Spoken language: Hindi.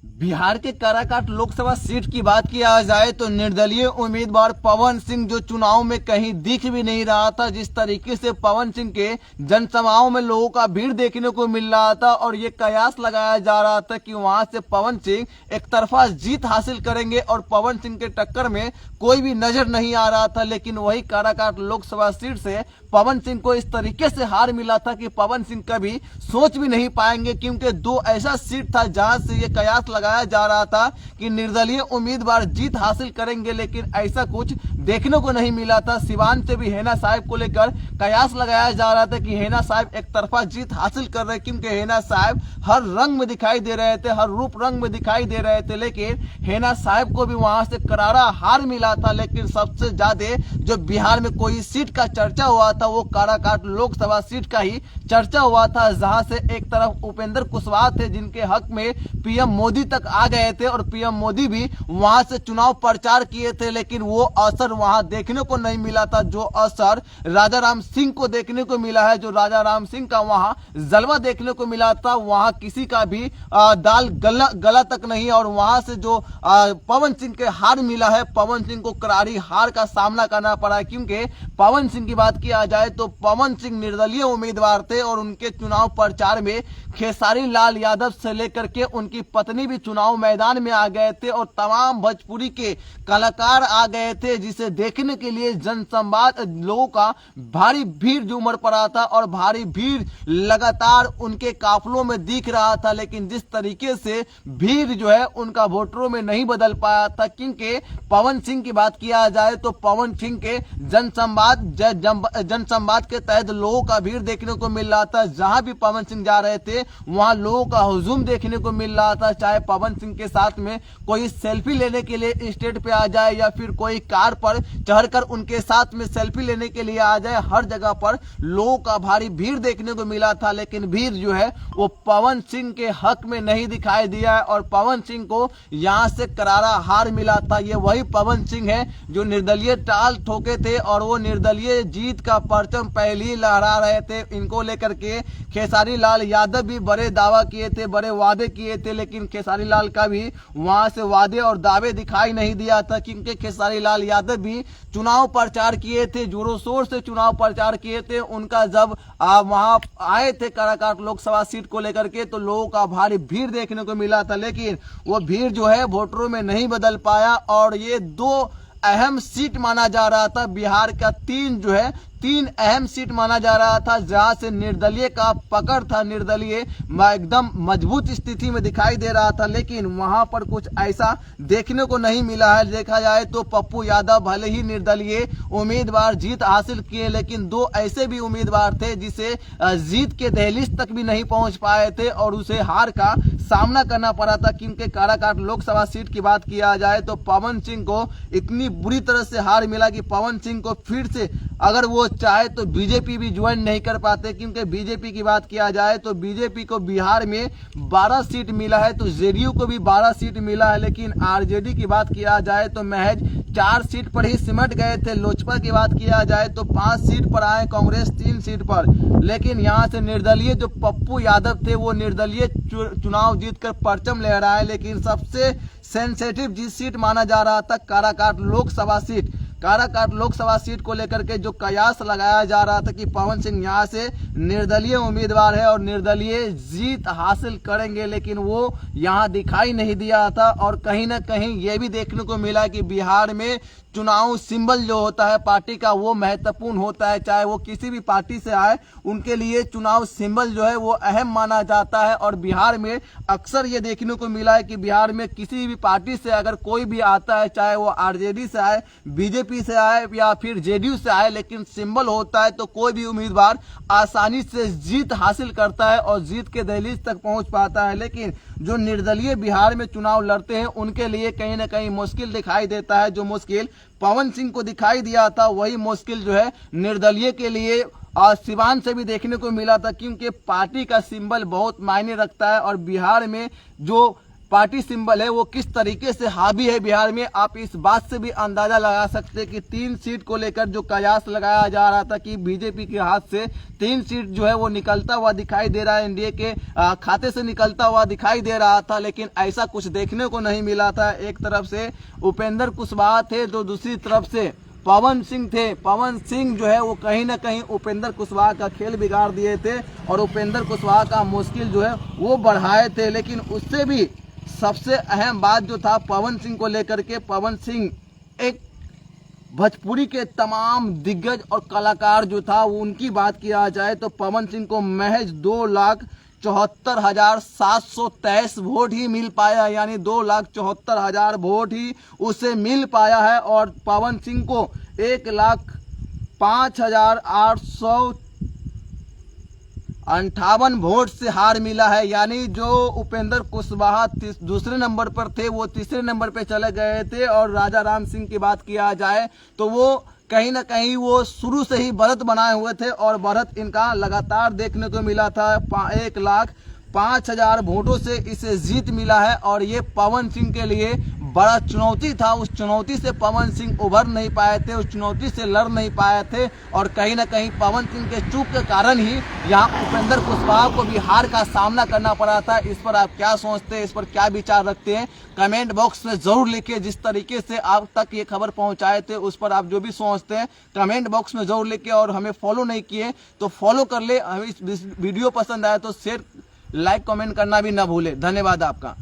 बिहार के काराकाट लोकसभा सीट की बात किया जाए तो निर्दलीय उम्मीदवार पवन सिंह जो चुनाव में कहीं दिख भी नहीं रहा था। जिस तरीके से पवन सिंह के जनसभाओं में लोगों का भीड़ देखने को मिल रहा था और ये कयास लगाया जा रहा था कि वहां से पवन सिंह एक तरफा जीत हासिल करेंगे और पवन सिंह के टक्कर में कोई भी नजर नहीं आ रहा था। लेकिन वही काराकाट लोकसभा सीट से पवन सिंह को इस तरीके से हार मिला था कि पवन सिंह कभी सोच भी नहीं पाएंगे, क्योंकि दो ऐसा सीट था जहां से ये कयास लगाया जा रहा था कि निर्दलीय उम्मीदवार जीत हासिल करेंगे, लेकिन ऐसा कुछ देखने को नहीं मिला था। सिवान से भी हेना साहब को लेकर कयास लगाया जा रहा था कि हेना साहब एक तरफा जीत हासिल कर रहे, क्योंकि हेना साहब हर रंग में दिखाई दे रहे थे, हर रूप रंग में दिखाई दे रहे थे। लेकिन हेना साहब को भी वहां से करारा हार मिला था। लेकिन सबसे ज्यादा जो बिहार में कोई सीट का चर्चा हुआ था वो काराकाट लोकसभा सीट का ही चर्चा हुआ था, जहां से एक तरफ उपेंद्र कुशवाहा थे जिनके हक में पीएम मोदी तक आ गए थे और पीएम मोदी भी वहां से चुनाव प्रचार किए थे। लेकिन वो असर वहां देखने को नहीं मिला था जो असर राजाराम सिंह को देखने को मिला है। जो राजाराम सिंह का वहां जलवा देखने को मिला था, वहां किसी का भी दाल गला तक नहीं। और वहां से जो पवन सिंह के हार मिला है, पवन सिंह को करारी हार का सामना करना पड़ा है। क्योंकि पवन सिंह की बात किया जाए तो पवन सिंह निर्दलीय उम्मीदवार थे और उनके चुनाव प्रचार में खेसारी लाल यादव से लेकर के उनकी पत्नी भी चुनाव मैदान में आ गए थे और तमाम भोजपुरी के कलाकार आ गए थे, जिसे देखने के लिए जनसंवाद लोगों का भारी भीड़ जो उमड़ पड़ा था और भारी भीड़ लगातार उनके काफलों में दिख रहा था। लेकिन जिस तरीके से भीड़ जो है उनका वोटरों में नहीं बदल पाया था, क्योंकि पवन सिंह की बात किया जाए तो पवन सिंह के जनसंवाद के तहत लोगों का भीड़ देखने को मिल रहा था। जहां भी पवन सिंह जा रहे थे वहां लोगों का हुजूम देखने को मिल रहा था। चाहे पवन सिंह के साथ में कोई सेल्फी लेने के लिए स्टेज पे आ जाए या फिर कोई कार पर चढ़कर उनके साथ में सेल्फी लेने के लिए आ जाए, हर जगह पर लोगों का भारी भीड़ देखने को मिला था। लेकिन भीड़ जो है वो पवन सिंह के हक में नहीं दिखाई दिया और पवन सिंह को यहां से करारा हार मिला था। ये वही पवन सिंह है जो निर्दलीय टाल ठोके थे और वो निर्दलीय जीत का परचम पहले ही लहरा रहे थे। इनको लेकर के खेसारी लाल यादव भी बड़े दावा किए थे, बड़े वादे किए थे, लेकिन खेसारी लाल का भी वहां से वादे और दावे दिखाई नहीं दिया था। क्योंकि खेसारी लाल यादव भी चुनाव प्रचार किए थे, जोरों शोर से चुनाव प्रचार किए थे। उनका जब वहां आए थे काराकाट लोकसभा सीट को लेकर के तो लोगों का भारी भीड़ देखने को मिला था, लेकिन वो भीड़ जो है वोटरों में नहीं बदल पाया। और ये दो अहम सीट माना जा रहा था, बिहार का तीन अहम सीट माना जा रहा था, जहां से निर्दलीय का पकड़ था, निर्दलीय एकदम मजबूत स्थिति में दिखाई दे रहा था। लेकिन वहां पर कुछ ऐसा देखने को नहीं मिला है। देखा जाए तो पप्पू यादव भले ही निर्दलीय उम्मीदवार जीत हासिल किए, लेकिन दो ऐसे भी उम्मीदवार थे जिसे जीत के दहलीज तक भी नहीं पहुंच पाए थे और उसे हार का सामना करना पड़ा था। क्योंकि काराकाट लोकसभा सीट की बात किया जाए तो पवन सिंह को इतनी बुरी तरह से हार मिला कि पवन सिंह को फिर से अगर वो चाहे तो बीजेपी भी ज्वाइन नहीं कर पाते। क्योंकि बीजेपी की बात किया जाए तो बीजेपी को बिहार में 12 सीट मिला है, तो जेडीयू को भी 12 सीट मिला है। लेकिन आरजेडी की बात किया जाए तो महज 4 सीट पर ही सिमट गए थे। लोजपा की बात किया जाए तो 5 सीट पर आए, कांग्रेस 3 सीट पर। लेकिन यहाँ से निर्दलीय जो पप्पू यादव थे वो निर्दलीय चुनाव जीतकर परचम लहराए। लेकिन सबसे सेंसिटिव जिस सीट माना जा रहा था काराकाट लोकसभा सीट, काराकाट लोकसभा सीट को लेकर के जो कयास लगाया जा रहा था कि पवन सिंह यहाँ से निर्दलीय उम्मीदवार है और निर्दलीय जीत हासिल करेंगे, लेकिन वो यहाँ दिखाई नहीं दिया था। और कहीं ना कहीं ये भी देखने को मिला कि बिहार में चुनाव सिंबल जो होता है पार्टी का वो महत्वपूर्ण होता है। चाहे वो किसी भी पार्टी से आए, उनके लिए चुनाव सिंबल जो है वो अहम माना जाता है। और बिहार में अक्सर ये देखने को मिला है कि बिहार में किसी भी पार्टी से अगर कोई भी आता है, चाहे वो आरजेडी से आए, बीजेपी से आए या फिर जेडीयू से आए, लेकिन सिंबल होता है तो कोई भी उम्मीदवार आसानी से जीत हासिल करता है और जीत के दहलीज तक पहुंच पाता है। लेकिन जो निर्दलीय बिहार में चुनाव लड़ते हैं उनके लिए कहीं ना कहीं मुश्किल दिखाई देता है। जो मुश्किल पवन सिंह को दिखाई दिया था वही मुश्किल जो है निर्दलीय के लिए सिवान से भी देखने को मिला था। क्योंकि पार्टी का सिंबल बहुत मायने रखता है और बिहार में जो पार्टी सिंबल है वो किस तरीके से हावी है बिहार में, आप इस बात से भी अंदाजा लगा सकते हैं कि 3 सीट को लेकर जो कयास लगाया जा रहा था कि बीजेपी के हाथ से 3 सीट जो है वो निकलता हुआ दिखाई दे रहा है, एनडीए के खाते से निकलता हुआ दिखाई दे रहा था, लेकिन ऐसा कुछ देखने को नहीं मिला था। एक तरफ से उपेंद्र कुशवाहा थे तो दूसरी तरफ से पवन सिंह थे। पवन सिंह जो है वो कहीं ना कहीं उपेंद्र कुशवाहा का खेल बिगाड़ दिए थे और उपेंद्र कुशवाहा का मुश्किल जो है वो बढ़ाए थे। लेकिन उससे भी सबसे अहम बात जो था पवन सिंह को लेकर के, पवन सिंह एक भोजपुरी के तमाम दिग्गज और कलाकार जो था वो उनकी बात किया जाए तो पवन सिंह को महज 2,74,723 वोट ही मिल पाया, यानी 2,74,000 वोट ही उसे मिल पाया है और पवन सिंह को 1,05,858 वोट से हार मिला है। यानी जो उपेंद्र कुशवाहा दूसरे नंबर पर थे वो तीसरे नंबर पे चले गए थे और राजा राम सिंह की बात किया जाए तो वो कहीं ना कहीं वो शुरू से ही बढ़त बनाए हुए थे और बढ़त इनका लगातार देखने को मिला था। 1,05,000 वोटों से इसे जीत मिला है और ये पवन सिंह के लिए बड़ा चुनौती था। उस चुनौती से पवन सिंह उभर नहीं पाए थे, उस चुनौती से लड़ नहीं पाए थे और कहीं ना कहीं पवन सिंह के चूक के कारण ही यहाँ उपेंद्र कुशवाहा को भी हार का सामना करना पड़ा था। इस पर आप क्या सोचते हैं, इस पर क्या विचार रखते हैं, कमेंट बॉक्स में जरूर लिखिए। जिस तरीके से आप तक ये खबर पहुंचाए थे उस पर आप जो भी सोचते हैं कमेंट बॉक्स में जरूर लिखिए और हमें फॉलो नहीं किए तो फॉलो कर ले। हमें इस वीडियो पसंद आया तो शेयर, लाइक, कमेंट करना भी ना भूले। धन्यवाद आपका।